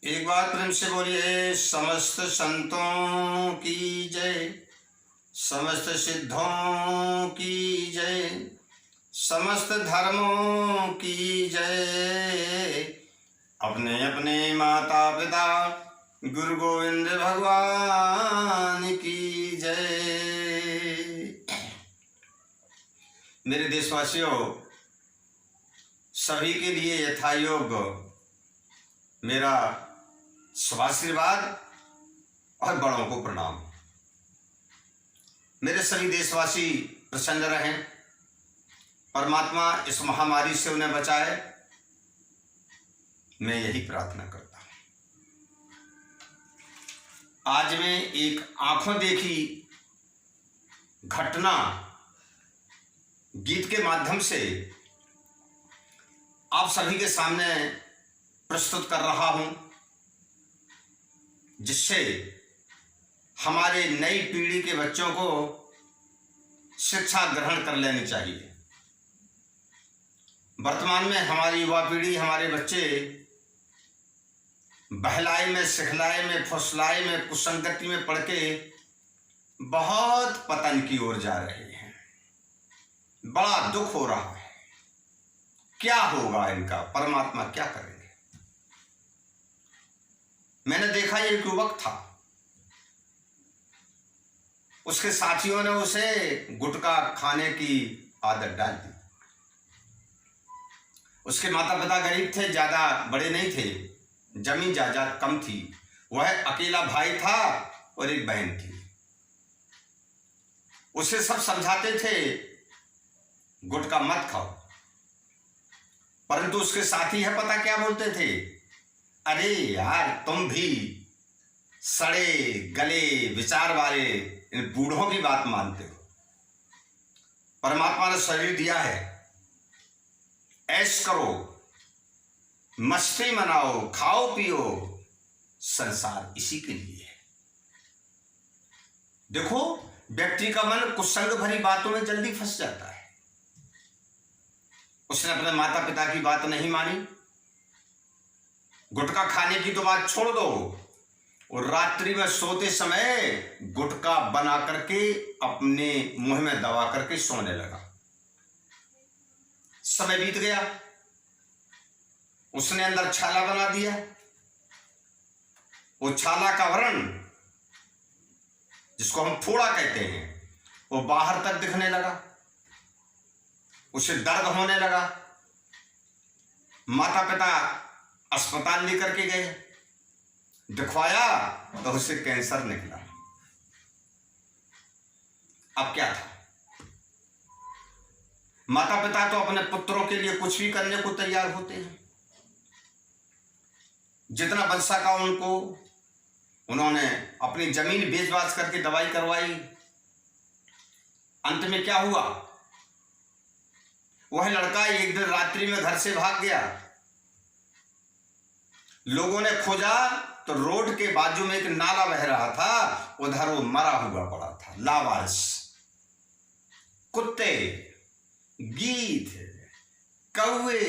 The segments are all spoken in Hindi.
एक बार प्रेम से बोलिए समस्त संतों की जय, समस्त सिद्धों की जय, समस्त धर्मों की जय। अपने अपने माता पिता गुरु गोविंद भगवान की जय। मेरे देशवासियों, सभी के लिए यथायोग मेरा शुभाशीर्वाद और बड़ों को प्रणाम। मेरे सभी देशवासी प्रसन्न रहें, परमात्मा इस महामारी से उन्हें बचाए, मैं यही प्रार्थना करता हूं। आज मैं एक आंखों देखी घटना गीत के माध्यम से आप सभी के सामने प्रस्तुत कर रहा हूं, जिससे हमारे नई पीढ़ी के बच्चों को शिक्षा ग्रहण कर लेनी चाहिए। वर्तमान में हमारी युवा पीढ़ी, हमारे बच्चे बहलाए में, सिखलाए में, फुसलाए में, कुसंगति में पड़ के बहुत पतन की ओर जा रहे हैं। बड़ा दुख हो रहा है। क्या होगा इनका, परमात्मा क्या करेंगे। मैंने देखा एक युवक था, उसके साथियों ने उसे गुटखा खाने की आदत डाल दी। उसके माता पिता गरीब थे, ज्यादा बड़े नहीं थे, जमीन जायदाद कम थी। वह अकेला भाई था और एक बहन थी। उसे सब समझाते थे गुटखा मत खाओ, परंतु उसके साथी है पता क्या बोलते थे, अरे यार तुम भी सड़े गले विचार वाले इन बूढ़ों की बात मानते हो। परमात्मा ने शरीर दिया है, ऐश करो, मस्ती मनाओ, खाओ पियो, संसार इसी के लिए है। देखो, व्यक्ति का मन कुसंग भरी बातों में जल्दी फंस जाता है। उसने अपने माता पिता की बात नहीं मानी। गुटखा खाने की तो बात छोड़ दो, और रात्रि में सोते समय गुटखा बना करके अपने मुंह में दबा करके सोने लगा। समय बीत गया, उसने अंदर छाला बना दिया। वो छाला का व्रण, जिसको हम फोड़ा कहते हैं, वो बाहर तक दिखने लगा। उसे दर्द होने लगा। माता पिता अस्पताल लेकर के गए, दिखवाया तो उसे कैंसर निकला। अब क्या था, माता पिता तो अपने पुत्रों के लिए कुछ भी करने को तैयार होते हैं। जितना बच सका उनको उन्होंने अपनी जमीन बेच बाच करके दवाई करवाई। अंत में क्या हुआ, वह लड़का एक दिन रात्रि में घर से भाग गया। लोगों ने खोजा तो रोड के बाजू में एक नाला बह रहा था, उधर वो मरा हुआ पड़ा था, लावारिस। कुत्ते, गीध, कौवे,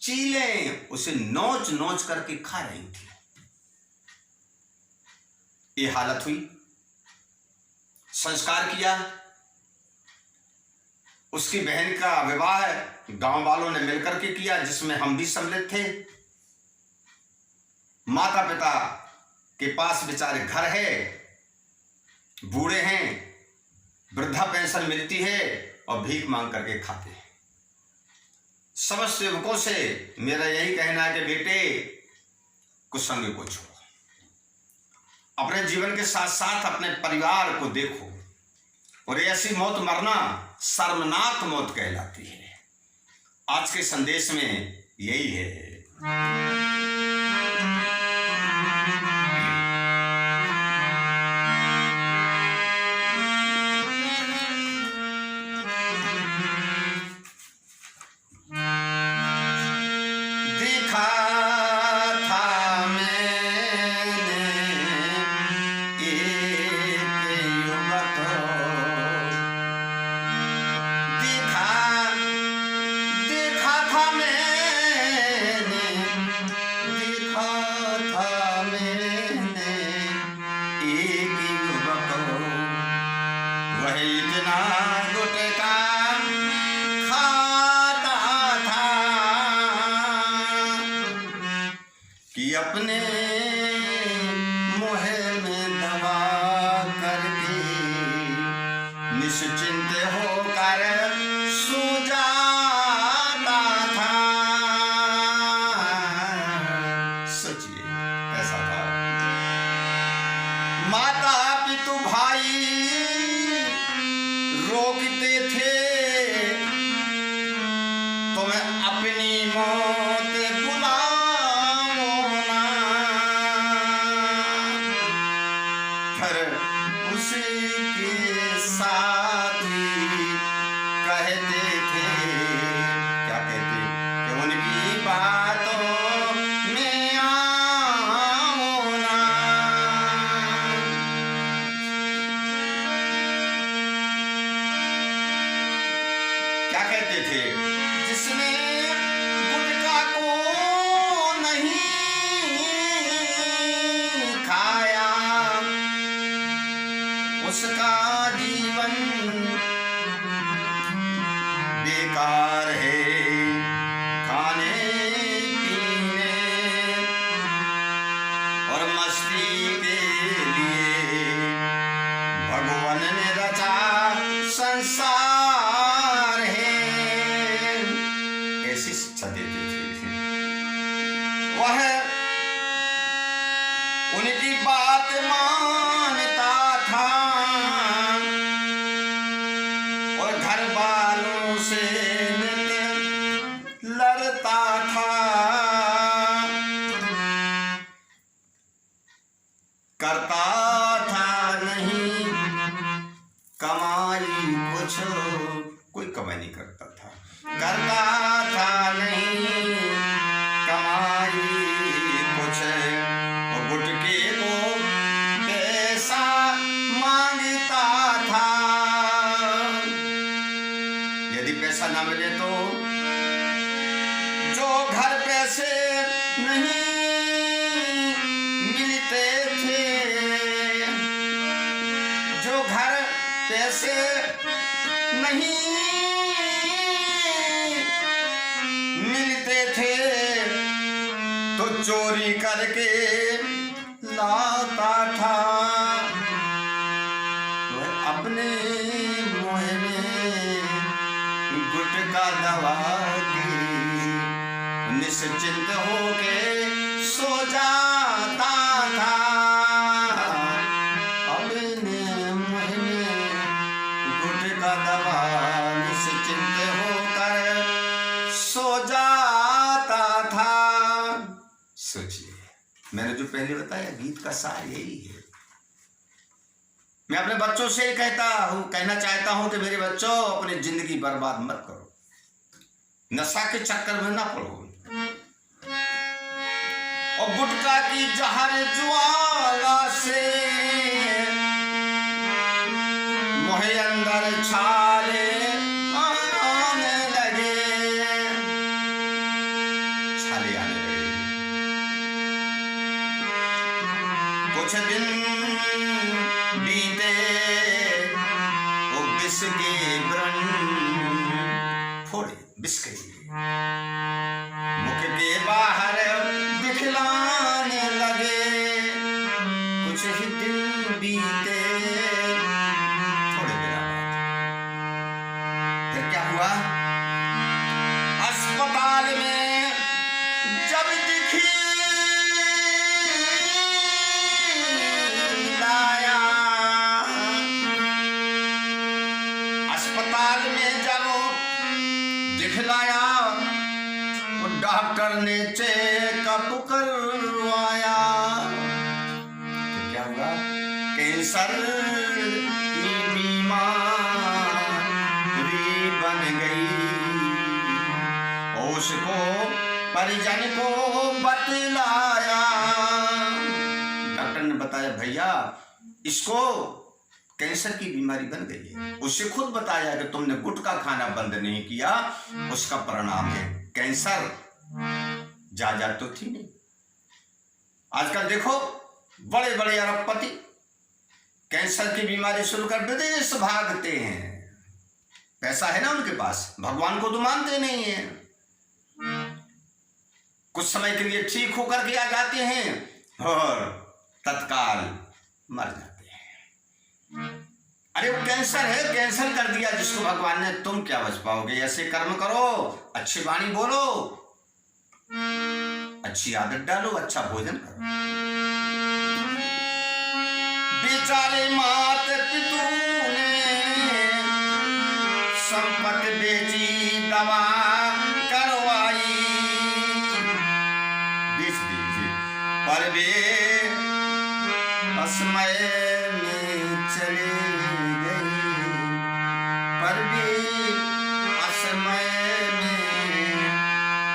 चीलें उसे नोच नोच करके खा रही थी। ये हालत हुई। संस्कार किया। उसकी बहन का विवाह गांव वालों ने मिलकर के किया, जिसमें हम भी सम्मिलित थे। माता पिता के पास बेचारे घर है, बूढ़े हैं, वृद्धा पेंशन मिलती है और भीख मांग करके खाते हैं। समस्त युवकों से मेरा यही कहना है कि बेटे, कुसंग को छोड़ो, अपने जीवन के साथ साथ अपने परिवार को देखो। और ऐसी मौत मरना शर्मनाक मौत कहलाती है। आज के संदेश में यही है। देखा था मैंने कि अपने मोह में दबा करके निश्चिंत होकर सो जाता था। सोचिए कैसा था। माता पितु भाई रोकते थे तुम्हें अपनी मौत बुलाओ ना, फिर उसी के साथ ही कहते थे, क्या कहते कि उनकी बातों में आओ ना। क्या कहते थे? जिसने गुटखा को नहीं खाया उसका जीवन बेकार है। खाने पीने और मस्ती के लिए भगवान ने रचा संसार है। ऐसी शिक्षा देते थे। वह उनकी बात मानता था और घर वालों से लड़ता था। करता था नहीं कमाई कुछ, कोई कमाई नहीं करता था। करता था नहीं कमाई कुछ और गुटके को पैसा मांगता था। यदि पैसा ना मिले तो जो घर पैसे नहीं मिलते थे, जो घर पैसे नहीं मिलते थे तो चोरी करके लाता था। वह अपने मुंह में गुटखा दबा के निश्चिंत होके सो जाता था। अपने मुंह में गुटखा दबा निश्चिंत होकर सो जाता था। सोचिए, मैंने जो पहले बताया गीत का सार यही है। मैं अपने बच्चों से कहना चाहता हूं कि मेरे बच्चों अपनी जिंदगी बर्बाद मत करो, नशा के चक्कर में ना पड़ो और गुटखा की जहर ज्वाला से मोहे अंदर छाले आने लगे, छाले आने लगे। कुछ दिन बीते वो विष के व्रण फोड़े, विष के मुख के बाहर दिखलाने लगे। कुछ ही दिन बीते, थोड़े दिन बाद फिर क्या हुआ? अस्पताल में जब दिखी लाया, अस्पताल में जब दिखलाया वो डॉक्टर ने चेकअप करवाया तो क्या हुआ? कैंसर की बीमारी बन गई। उसको परिजन को बतलाया, डॉक्टर ने बताया भैया इसको कैंसर की बीमारी बन गई है। उससे खुद बताया कि तुमने गुटखा खाना बंद नहीं किया, उसका परिणाम है कैंसर। जा तो थी नहीं। आजकल देखो बड़े बड़े अरबपति कैंसर की बीमारी शुरू कर विदेश भागते हैं। पैसा है ना उनके पास, भगवान को तो मानते नहीं है। कुछ समय के लिए ठीक होकर के आ जाते हैं और तत्काल मर जाते हैं। अरे वो कैंसर है, कैंसर कर दिया जिसको भगवान ने, तुम क्या बच पाओगे? ऐसे कर्म करो, अच्छी वाणी बोलो, अच्छी आदत डालो, अच्छा भोजन करो। बेचारे मात पितू ने संपत्ति बेची, दवा करवाई, बेच दीजिए, पर वे असमय में चले गए, पर वे असमय में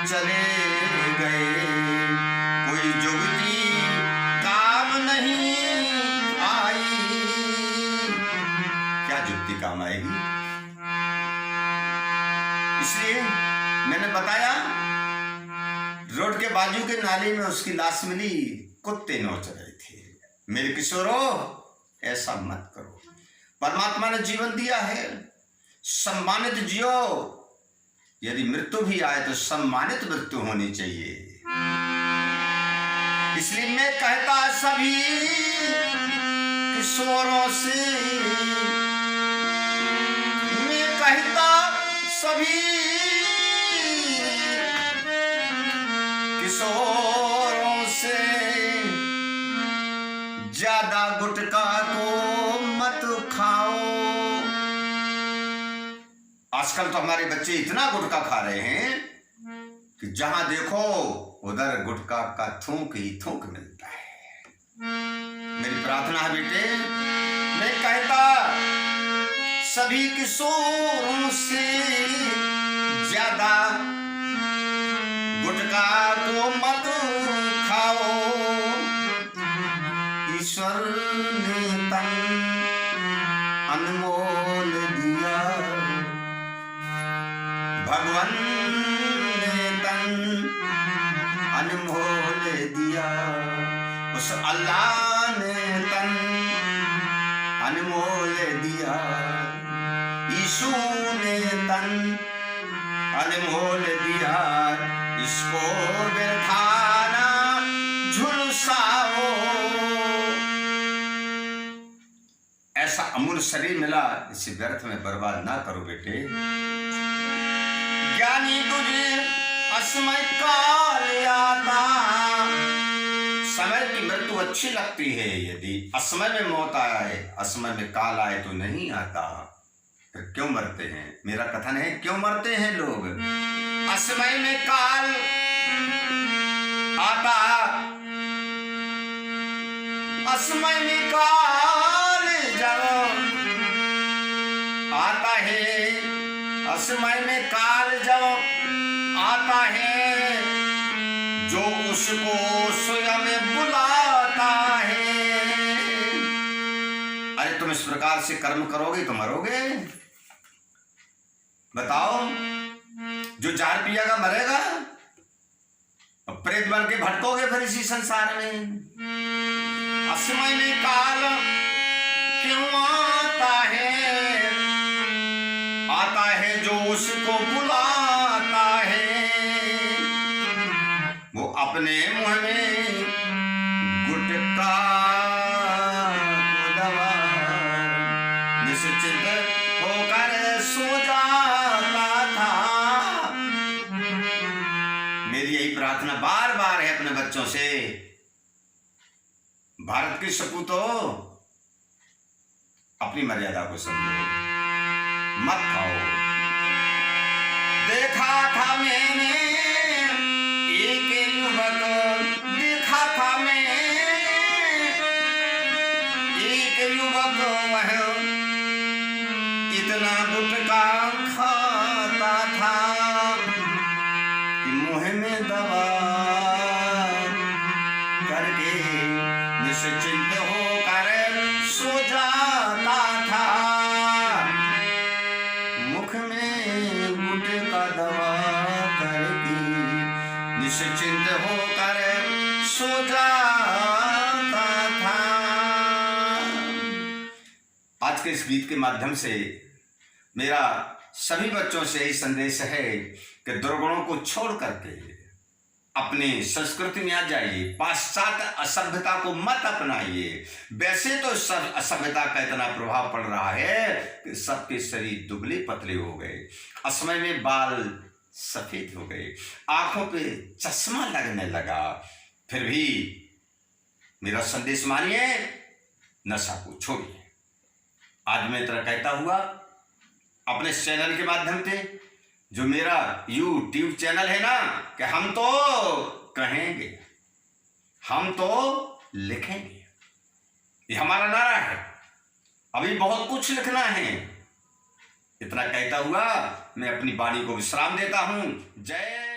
चले गए। कोई जुगती काम नहीं आई, क्या जुगती काम आएगी? इसलिए मैंने बताया, रोड के बाजू के नाले में उसकी लाश मिली, कुत्ते नोच रहे थे। मेरे किशोरों, ऐसा मत करो। परमात्मा ने जीवन दिया है, सम्मानित जियो। यदि मृत्यु भी आए तो सम्मानित मृत्यु होनी चाहिए। इसलिए मैं कहता सभी किशोरों से, मैं कहता सभी किशोरों से, ज्यादा गुटखा को मत खाओ। आजकल तो हमारे बच्चे इतना गुटखा खा रहे हैं कि जहां देखो उधर गुटखा का थूक ही थूक मिलता है। मेरी प्रार्थना है बेटे, मैं कहता सभी किशोरों से, ज्यादा गुटखा को मत खाओ। ईश्वर ने तन अनमोल दिया, भगवान ने तन अनमोल दिया, उस अल्लाह ने तन अनमोल दिया, यीशु ने तन अनमोल दिया। इसको बिठाना झुलसाओ। ऐसा अमूल्य शरीर मिला, इसे व्यर्थ में बर्बाद ना करो बेटे। ज्ञानी तुझे असमय काल आता, समय की मृत्यु अच्छी लगती है, यदि असमय में मौत आए, असमय में काल आए तो नहीं आता। फिर क्यों मरते हैं? मेरा कथन है, क्यों मरते हैं लोग? असमय में काल आता, असमय में काल जब आता है, असमय में काल जब आता है, जो उसको स्वयं बुलाता है। अरे तुम इस प्रकार से कर्म करोगे तो मरोगे। बताओ, जो जार पिएगा मरेगा, और प्रेत बन के भटकोगे फिर इसी संसार में। असमय में काल क्यों आता है? आता है जो उसको बुलाता है, वो अपने मुंह में गुटखा को दबा निश्चित होकर सो जाता था। मेरी यही प्रार्थना बार बार है अपने बच्चों से, भारत की सपूतों, अपनी मर्यादा को समझो, मत खाओ। देखा था मैंने एक युवक, देखा था मैं एक युवक, वह इतना गुटखा खाता था कि मुंह में दबा करके निश्चिंत होकर सो जाता था। मुख में गुटखा दबा करके निश्चिंत होकर सो जाता था। आज के इस गीत के माध्यम से मेरा सभी बच्चों से यही संदेश है कि दुर्गुणों को छोड़ करके अपनी संस्कृति में आ जाइए, पाश्चात्य असभ्यता को मत अपनाइए। वैसे तो असभ्यता का इतना प्रभाव पड़ रहा है कि सबके शरीर दुबले पतले हो गए, असमय में बाल सफेद हो गए, आंखों पे चश्मा लगने लगा। फिर भी मेरा संदेश मानिए, नशा को छोड़िए। आज मैं इतना कहता हुआ अपने चैनल के माध्यम से, जो मेरा YouTube चैनल है ना, कि हम तो कहेंगे, हम तो लिखेंगे, ये हमारा नारा है। अभी बहुत कुछ लिखना है। इतना कहता हुआ मैं अपनी वाणी को विश्राम देता हूं। जय